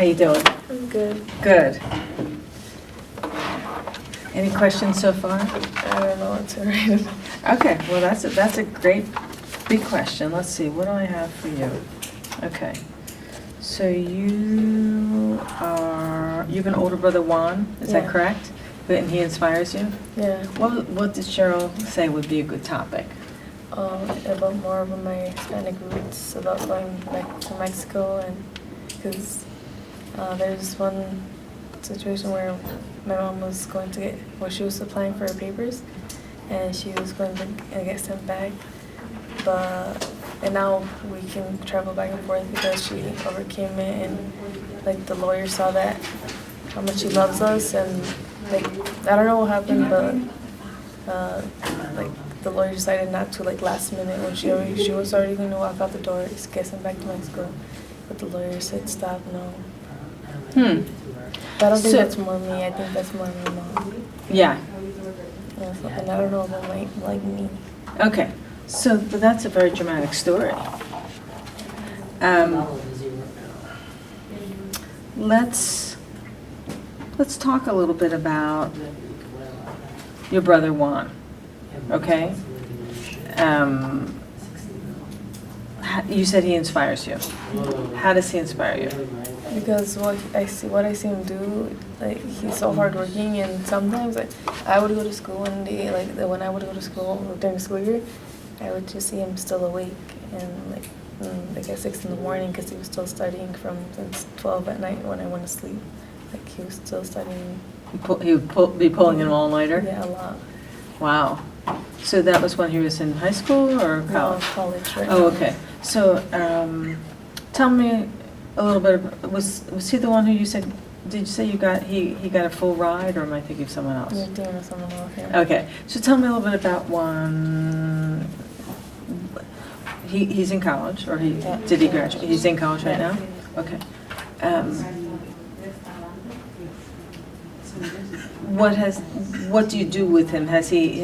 How you doing? I'm good. Good. Any questions so far? I don't know what to write. Okay, well, that's a great big question. Let's see, what do I have for you? Okay, so you have an older brother, Juan, is that Yeah. correct? And he inspires you? Yeah. What did Cheryl say would be a good topic? About more of my Hispanic roots, about going back to Mexico, and because there's one situation where my mom was she was applying for her papers, and she was going to get sent back, and now we can travel back and forth because she overcame it, and like the lawyer saw that, how much she loves us, and like I don't know what happened, but like the lawyer decided not to, like last minute when she was already going to walk out the door, get sent back to Mexico, but the lawyer said stop, no. But I don't think that's more me. I think that's more my mom. Yeah. Yeah, so, and I don't know if it might like me. Okay, so that's a very dramatic story. Let's talk a little bit about your brother Juan. Okay. You said he inspires you. How does he inspire you? Because what I see him do, like he's so hardworking, and sometimes I would go to school one day, when I would go to school during the school year, I would just see him still awake, and like at 6 in the morning, because he was still studying since 12 at night when I went to sleep. Like he was still studying. He would be pulling an all-nighter? Yeah, a lot. Wow. So that was when he was in high school or college? No, college right Oh, now. okay. So tell me a little bit, was he the one who you said, did you say he got a full ride, or am I thinking of someone else? You're thinking of someone else, yeah. Okay, so tell me a little bit about one. He's in college, or Yeah. did he graduate? He's in college right Yeah. now? Okay. What do you do with him? Has he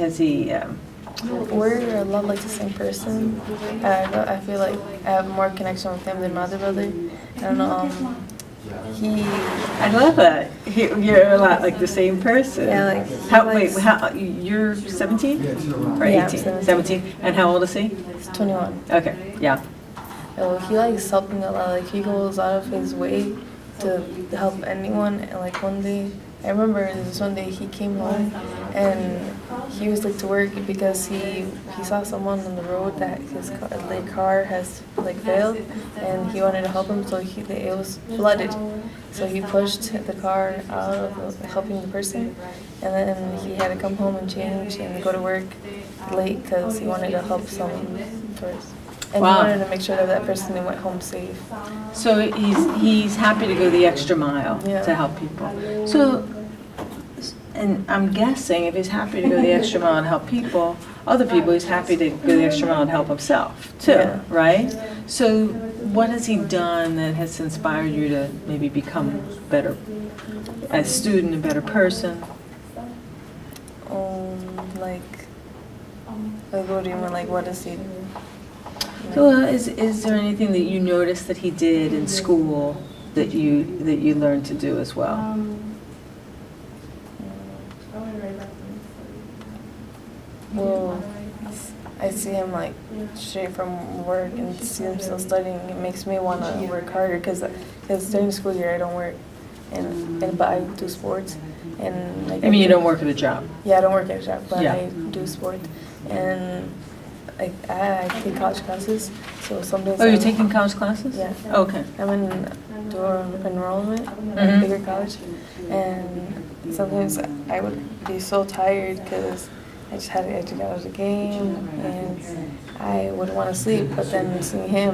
We're a lot like the same person. I feel like I have more connection with him than my other brother. I don't know. I love that. You're a lot like the same person. Yeah, like you're 17 or 18? Yeah, 17. And how old is he? He's 21. Okay, yeah. He likes helping a lot. Like he goes out of his way to help anyone. And like one day, I remember this one day he came home and he was like to work because he saw someone on the road that their car has like failed, and he wanted to help him, so it was flooded. So he pushed the car out of helping the person, and then he had to come home and change and go to work late because he wanted to help someone first. And Wow. he wanted to make sure that person went home safe. So he's happy to go the extra mile Yeah. to help people. So, and I'm guessing if he's happy to go the extra mile and help other people, he's happy to go the extra mile and help himself too, Yeah. right? So what has he done that has inspired you to maybe become better as a student, a better person? Like what do you mean? Like what does he? So is there anything that you noticed that he did in school that you learned to do as well? Well, I see him like straight from work and see him still studying. It makes me want to work harder because during the school year I don't work, but I do sports, and like I mean, you don't work at a job. Yeah, I don't work at a job, but Yeah. I do sports, and like I take college classes, so some days. Oh, you're taking college classes? Yeah. Okay. I'm in dual enrollment Mhm. at a bigger college, and sometimes I would be so tired because I just got out of the game, and I would want to sleep, but then seeing him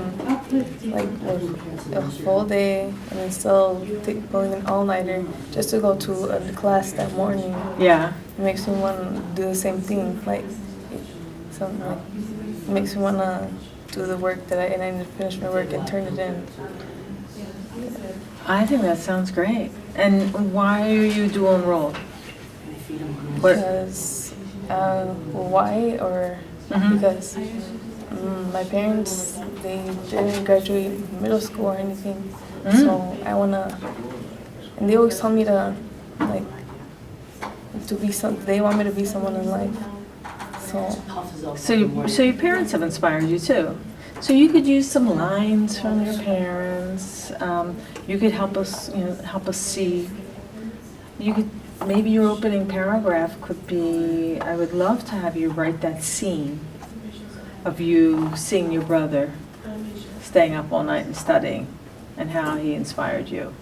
like with a full day and then still going an all-nighter just to go to a class that morning, Yeah. it makes me want to do the same thing. Like something like it makes me want to do the work and I need to finish my work and turn it in. I think that sounds great. And why are you dual enrolled? Because why or Mhm. because my parents they didn't graduate middle school or anything. So I wanna, and they always tell me to, like, to be they want me to be someone in life. So your parents have inspired you too. So you could use some lines from your parents. You could help us see. You could, maybe your opening paragraph could be, I would love to have you write that scene of you seeing your brother staying up all night and studying and how he inspired you.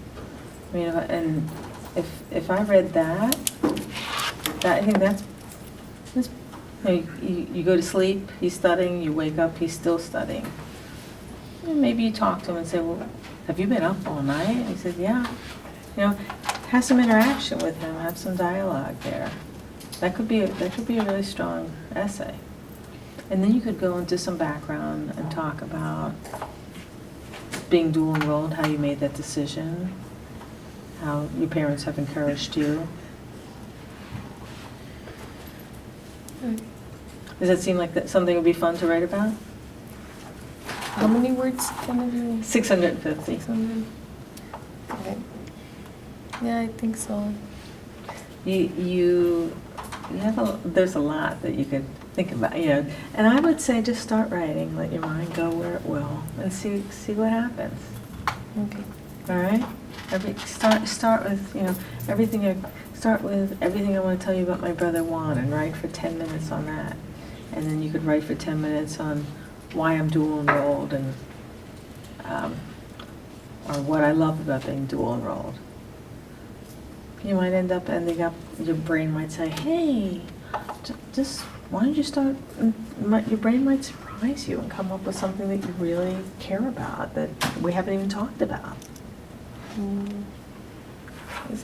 I mean, and if I read that I think that's you go to sleep, he's studying, you wake up, he's still studying. And maybe you talk to him and say, well, have you been up all night? And he said, yeah. Have some interaction with him, have some dialogue there. That could be a really strong essay. And then you could go into some background and talk about being dual enrolled, how you made that decision, how your parents have encouraged you. Does that seem like something would be fun to write about? How many words can I do? 650. 600. Okay. Yeah, I think so. There's a lot that you could think about, and I would say just start writing, let your mind go where it will, and see what happens. Okay. All right. Start with Start with everything I want to tell you about my brother Juan, and write for 10 minutes on that, and then you could write for 10 minutes on why I'm dual enrolled and or what I love about being dual enrolled. You might ending up, your brain might say, hey, just why don't you start, your brain might surprise you and come up with something that you really care about that we haven't even talked about.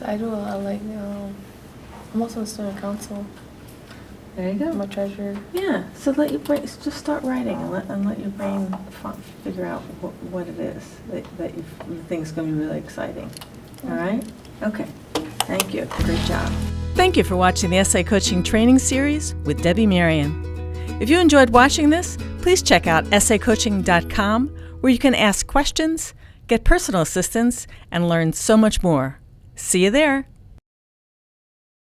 I do a lot, like, I'm also a student council. There you go. I'm a treasurer. Yeah, so let your brain, just start writing and let your brain figure out what it is that you think is going to be really exciting. All right? Okay. Thank you. Great job. Thank you for watching the Essay Coaching Training Series with Debbie Marion. If you enjoyed watching this, please check out essaycoaching.com, where you can ask questions, get personal assistance, and learn so much more. See you there.